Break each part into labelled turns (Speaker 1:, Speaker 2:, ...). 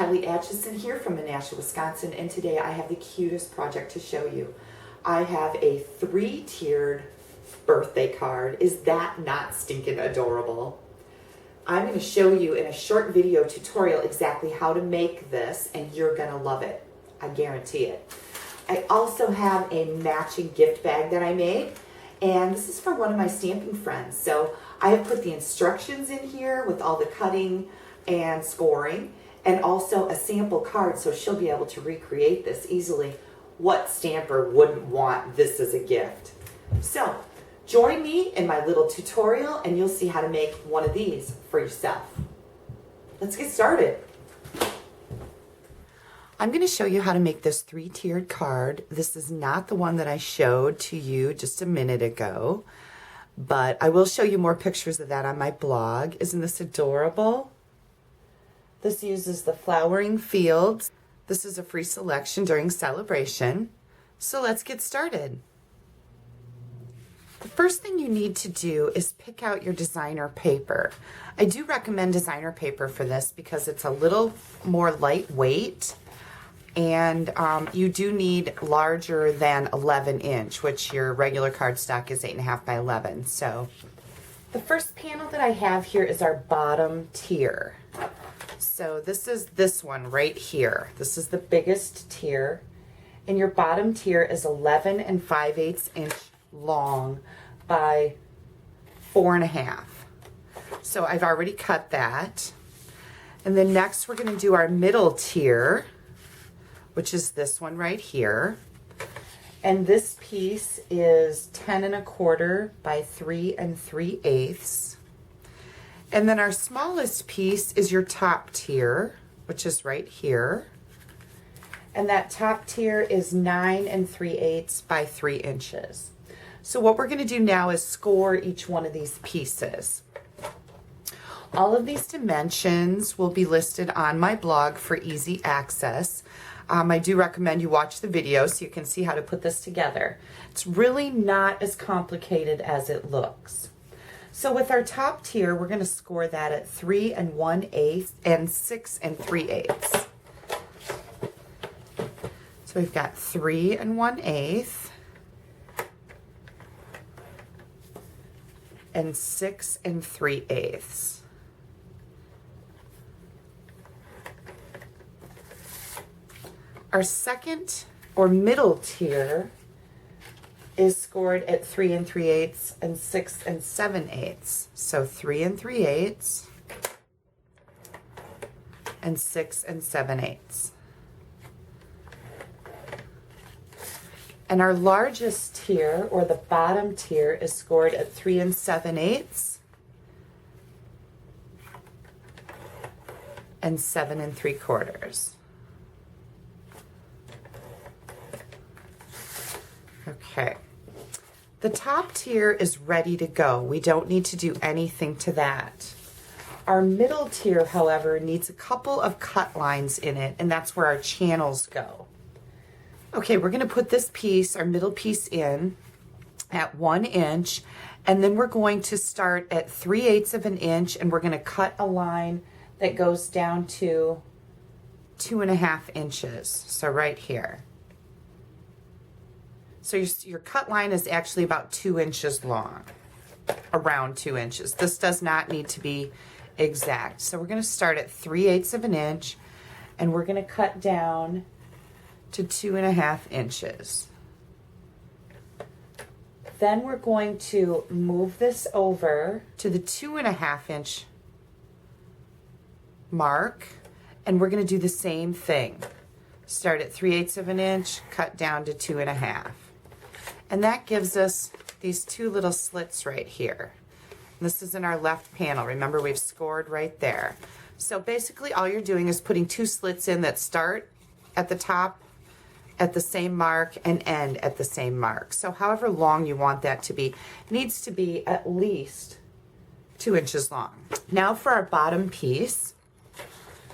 Speaker 1: Kelly Acheson here from Menasha, Wisconsin, and today I have the cutest project to show you. I have a 3-tiered birthday card. Is that not stinking adorable? I'm going to show you in a short video tutorial exactly how to make this, and you're going to love it. I guarantee it. I also have a matching gift bag that I made, and this is for one of my stamping friends. So I have put the instructions in here with all the cutting and scoring, and also a sample card so she'll be able to recreate this easily. What stamper wouldn't want this as a gift? So join me in my little tutorial and you'll see how to make one of these for yourself. Let's get started. I'm going to show you how to make this 3-tiered card. This is not the one that I showed to you just a minute ago, but I will show you more pictures of that on my blog. Isn't this adorable? This uses the flowering fields. This is a free selection during Sale-a-Bration. So let's get started. The first thing you need to do is pick out your designer paper. I do recommend designer paper for this because it's a little more lightweight, and you do need larger than 11 inch, which your regular cardstock is 8.5 by 11. So the first panel that I have here is our bottom tier. So this is this one right here. This is the biggest tier, and your bottom tier is 11 5/8 inch long by 4.5. So I've already cut that. And then next we're going to do our middle tier, which is this one right here. And this piece is 10 1/4 by 3 3/8. And then our smallest piece is your top tier, which is right here. And that top tier is 9 3/8 by 3 inches. So what we're going to do now is score each one of these pieces. All of these dimensions will be listed on my blog for easy access. I do recommend you watch the video so you can see how to put this together. It's really not as complicated as it looks. So with our top tier, we're going to score that at 3 1/8 and 6 3/8. So we've got 3 1/8 and 6 3/8. Our second or middle tier is scored at 3 3/8 and 6 7/8. So 3 3/8 and 6 7/8. And our largest tier, or the bottom tier, is scored at 3 7/8 and 7 3/4. Okay. The top tier is ready to go. We don't need to do anything to that. Our middle tier, however, needs a couple of cut lines in it, and that's where our channels go. Okay, we're going to put this piece, our middle piece, in at 1 inch, and then we're going to start at 3/8 of an inch, and we're going to cut a line that goes down to 2.5 inches. So right here. So your cut line is actually about 2 inches long, around 2 inches. This does not need to be exact. So we're going to start at 3/8 of an inch, and we're going to cut down to 2.5 inches. Then we're going to move this over to the 2.5 inch mark, and we're going to do the same thing. Start at 3/8 of an inch, cut down to 2.5. And that gives us these 2 little slits right here. And this is in our left panel. Remember, we've scored right there. So basically all you're doing is putting 2 slits in that start at the top at the same mark and end at the same mark. So however long you want that to be, it needs to be at least 2 inches long. Now for our bottom piece.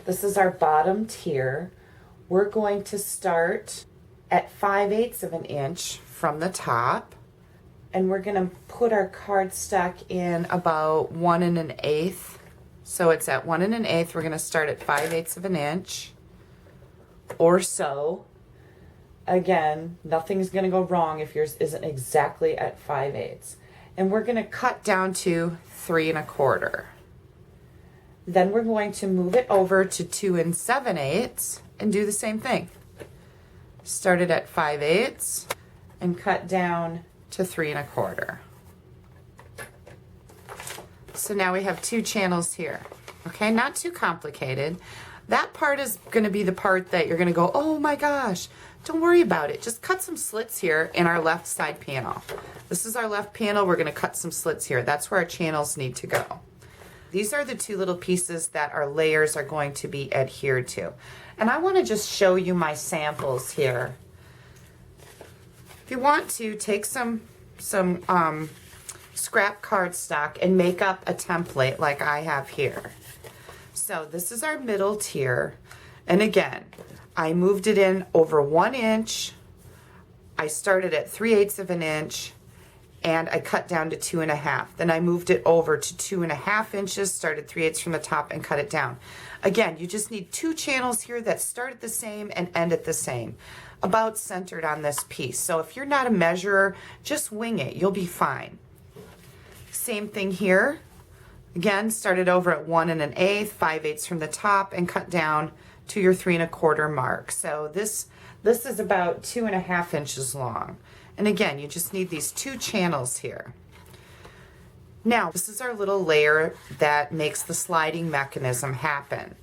Speaker 1: This is our bottom tier. We're going to start at 5/8 of an inch from the top, and we're going to put our cardstock in about 1 1/8. So it's at 1 1/8. We're going to start at 5/8 of an inch, or so. Again, nothing's going to go wrong if yours isn't exactly at 5/8. And we're going to cut down to 3 1/4. Then we're going to move it over to 2 7/8 and do the same thing. Start it at 5/8 and cut down to 3 1/4. So now we have 2 channels here. Okay, not too complicated. That part is going to be the part that you're going to go, oh my gosh, don't worry about it. Just cut some slits here in our left side panel. This is our left panel. We're going to cut some slits here. That's where our channels need to go. These are the 2 little pieces that our layers are going to be adhered to. And I want to just show you my samples here. If you want to, take some scrap cardstock and make up a template like I have here. So this is our middle tier, and again, I moved it in over 1 inch. I started at 3/8 of an inch, and I cut down to 2 1/2. Then I moved it over to 2 1/2 inches, started 3/8 from the top, and cut it down. Again, you just need 2 channels here that start at the same and end at the same, about centered on this piece. So if you're not a measurer, just wing it. You'll be fine. Same thing here. Again, started over at 1 1/8, 5/8 from the top, and cut down to your 3 1/4 mark. So this is about 2 1/2 inches long. And again, you just need these 2 channels here. Now, this is our little layer that makes the sliding mechanism happen.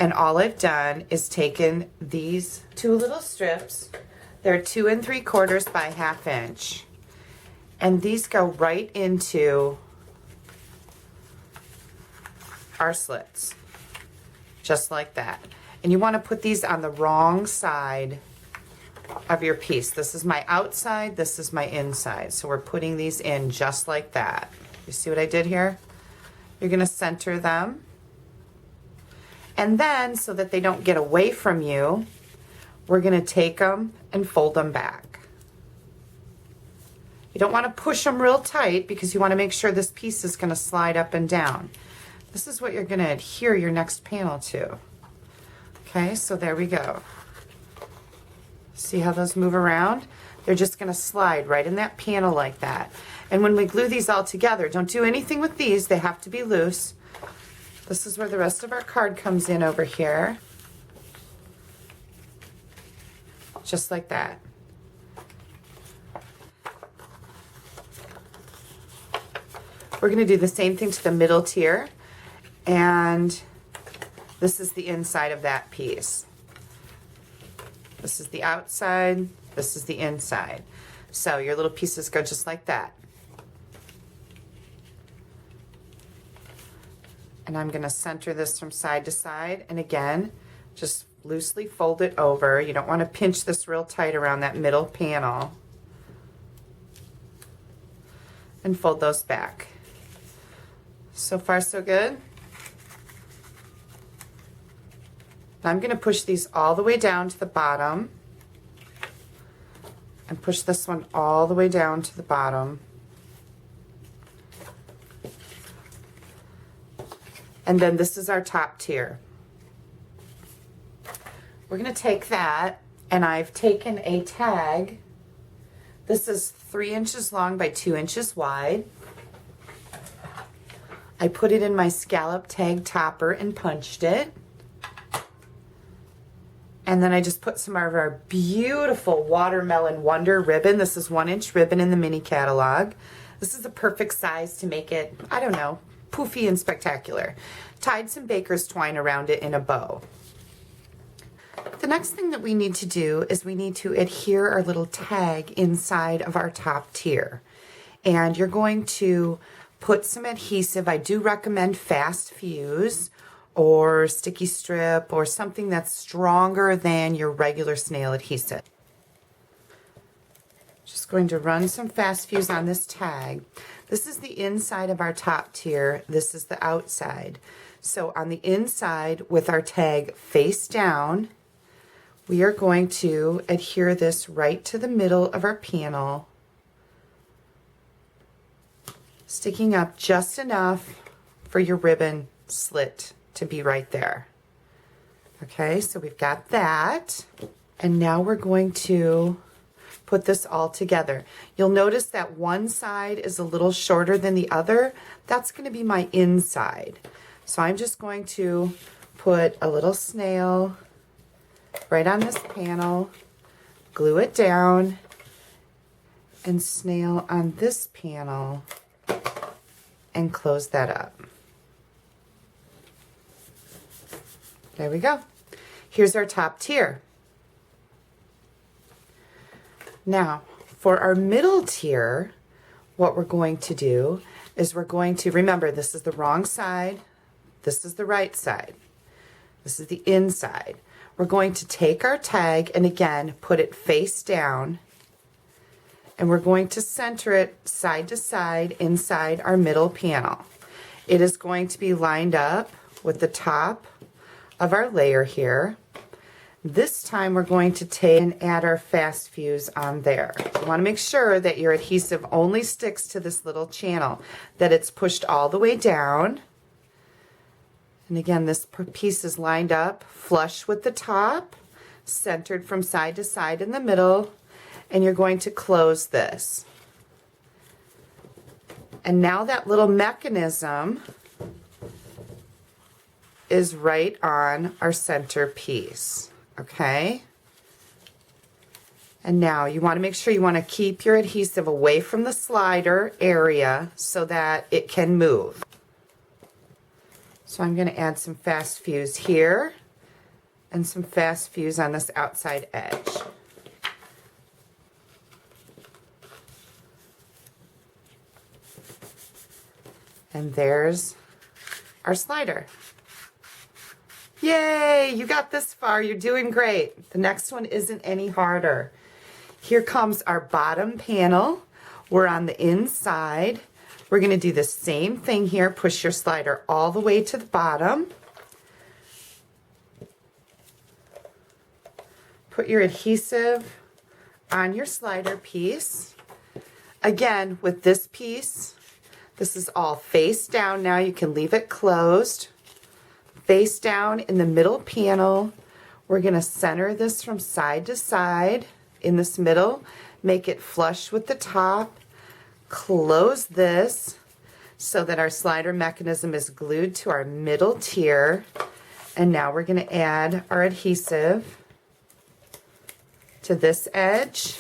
Speaker 1: And all I've done is taken these 2 little strips. They're 2 3/4 by 1/2 inch. And these go right into our slits, just like that. And you want to put these on the wrong side of your piece. This is my outside, this is my inside. So we're putting these in just like that. You see what I did here? You're going to center them. And then, so that they don't get away from you, we're going to take them and fold them back. You don't want to push them real tight because you want to make sure this piece is going to slide up and down. This is what you're going to adhere your next panel to. Okay, so there we go. See how those move around? They're just going to slide right in that panel like that. And when we glue these all together, don't do anything with these. They have to be loose. This is where the rest of our card comes in over here. Just like that. We're going to do the same thing to the middle tier. And this is the inside of that piece. This is the outside, this is the inside. So your little pieces go just like that. And I'm going to center this from side to side, and again, just loosely fold it over. You don't want to pinch this real tight around that middle panel. And fold those back. So far so good. I'm going to push these all the way down to the bottom and push this one all the way down to the bottom. And then this is our top tier. We're going to take that, and I've taken a tag. This is 3 inches long by 2 inches wide. I put it in my scallop tag topper and punched it. And then I just put some of our beautiful Watermelon Wonder ribbon. This is 1 inch ribbon in the mini catalog. This is the perfect size to make it, I don't know, poofy and spectacular. Tied some baker's twine around it in a bow. The next thing that we need to do is we need to adhere our little tag inside of our top tier. And you're going to put some adhesive. I do recommend Fast Fuse or sticky strip or something that's stronger than your regular snail adhesive. Just going to run some Fast Fuse on this tag. This is the inside of our top tier. This is the outside. So on the inside with our tag face down, we are going to adhere this right to the middle of our panel, sticking up just enough for your ribbon slit to be right there. Okay, so we've got that. And now we're going to put this all together. You'll notice that one side is a little shorter than the other. That's going to be my inside. So I'm just going to put a little snail right on this panel, glue it down, and snail on this panel, and close that up. There we go. Here's our top tier. Now, for our middle tier, what we're going to do is we're going to, remember, this is the wrong side, this is the right side, this is the inside. We're going to take our tag and again, put it face down, and we're going to center it side to side inside our middle panel. It is going to be lined up with the top of our layer here. This time we're going to take and add our fast fuse on there. You want to make sure that your adhesive only sticks to this little channel, that it's pushed all the way down. And again, this piece is lined up flush with the top, centered from side to side in the middle, and you're going to close this. And now that little mechanism is right on our center piece. Okay, and now you want to make sure you want to keep your adhesive away from the slider area so that it can move. So I'm going to add some fast fuse here and some fast fuse on this outside edge. And there's our slider. Yay, you got this far, you're doing great. The next one isn't any harder. Here comes our bottom panel. We're on the inside. We're gonna do the same thing here. Push your slider all the way to the bottom. Put your adhesive on your slider piece. Again, with this piece, this is all face down now. You can leave it closed. Face down in the middle panel. We're going to center this from side to side in this middle, make it flush with the top, close this so that our slider mechanism is glued to our middle tier, and now we're going to add our adhesive to this edge.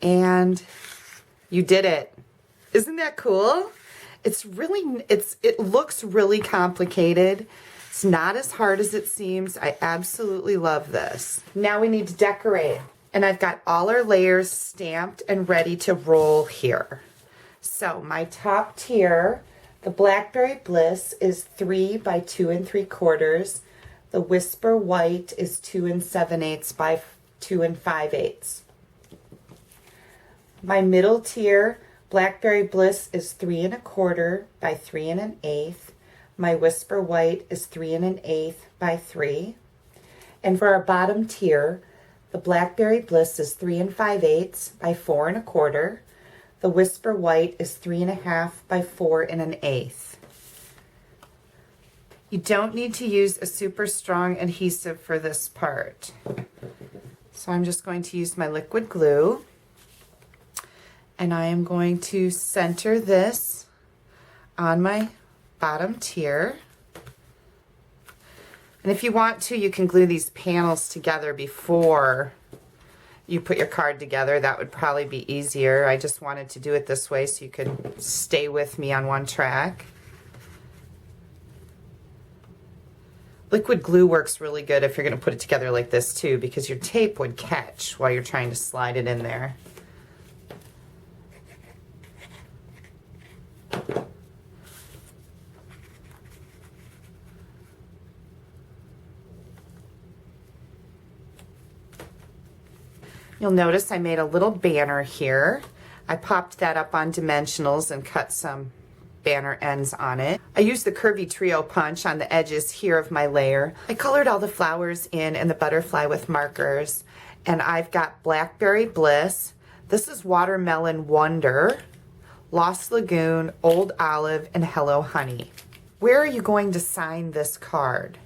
Speaker 1: And you did it. Isn't that cool? It looks really complicated. It's not as hard as it seems. I absolutely love this. Now we need to decorate. And I've got all our layers stamped and ready to roll here. So my top tier, the Blackberry Bliss, is 3 by 2 3/4. The Whisper White is 2 7/8 by 2 5/8. My middle tier, Blackberry Bliss, is 3 1/4 by 3 1/8. My Whisper White is 3 1/8 by 3. And for our bottom tier, the Blackberry Bliss is 3 5/8 by 4 1/4. The Whisper White is 3 1/2 by 4 1/8. You don't need to use a super strong adhesive for this part. So I'm just going to use my liquid glue. And I am going to center this on my bottom tier. And if you want to, you can glue these panels together before you put your card together. That would probably be easier. I just wanted to do it this way so you could stay with me on one track. Liquid glue works really good if you're going to put it together like this too, because your tape would catch while you're trying to slide it in there. You'll notice I made a little banner here. I popped that up on dimensionals and cut some banner ends on it. I used the curvy trio punch on the edges here of my layer. I colored all the flowers in and the butterfly with markers. And I've got Blackberry Bliss. This is Watermelon Wonder, Lost Lagoon, Old Olive, and Hello Honey. Where are you going to sign this card?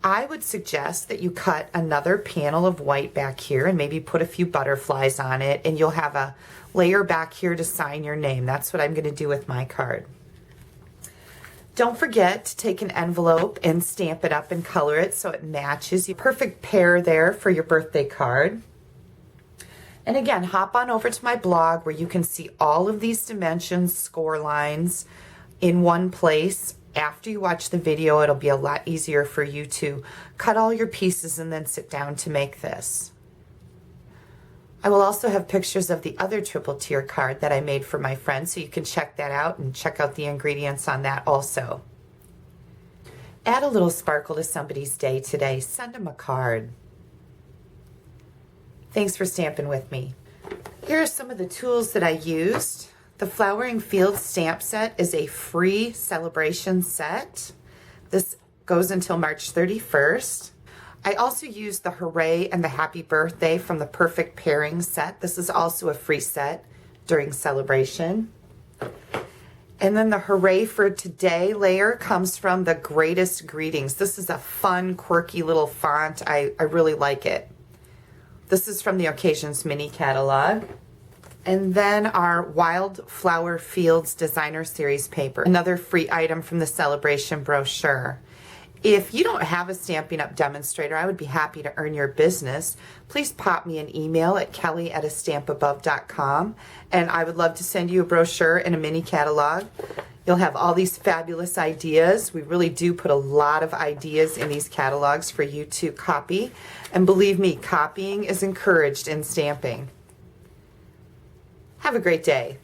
Speaker 1: I would suggest that you cut another panel of white back here and maybe put a few butterflies on it, and you'll have a layer back here to sign your name. That's what I'm going to do with my card. Don't forget to take an envelope and stamp it up and color it so it matches. Your perfect pair there for your birthday card. And again, hop on over to my blog where you can see all of these dimensions, score lines in one place. After you watch the video, it'll be a lot easier for you to cut all your pieces and then sit down to make this. I will also have pictures of the other triple tier card that I made for my friend, so you can check that out and check out the ingredients on that also. Add a little sparkle to somebody's day today. Send them a card. Thanks for stamping with me. Here are some of the tools that I used. The Flowering Fields stamp set is a free Sale-a-Bration set. This goes until March 31st. I also used the Hooray and the Happy Birthday from the Perfect Pairing set. This is also a free set during Sale-a-Bration. And then the Hooray for Today layer comes from the Greatest Greetings. This is a fun, quirky little font. I really like it. This is from the Occasions mini catalog. And then our Wildflower Fields Designer Series paper, another free item from the Sale-a-Bration brochure. If you don't have a Stampin' Up! Demonstrator, I would be happy to earn your business. Please pop me an email at kelly@astampabove.com, and I would love to send you a brochure and a mini catalog. You'll have all these fabulous ideas. We really do put a lot of ideas in these catalogs for you to copy. And believe me, copying is encouraged in stamping. Have a great day.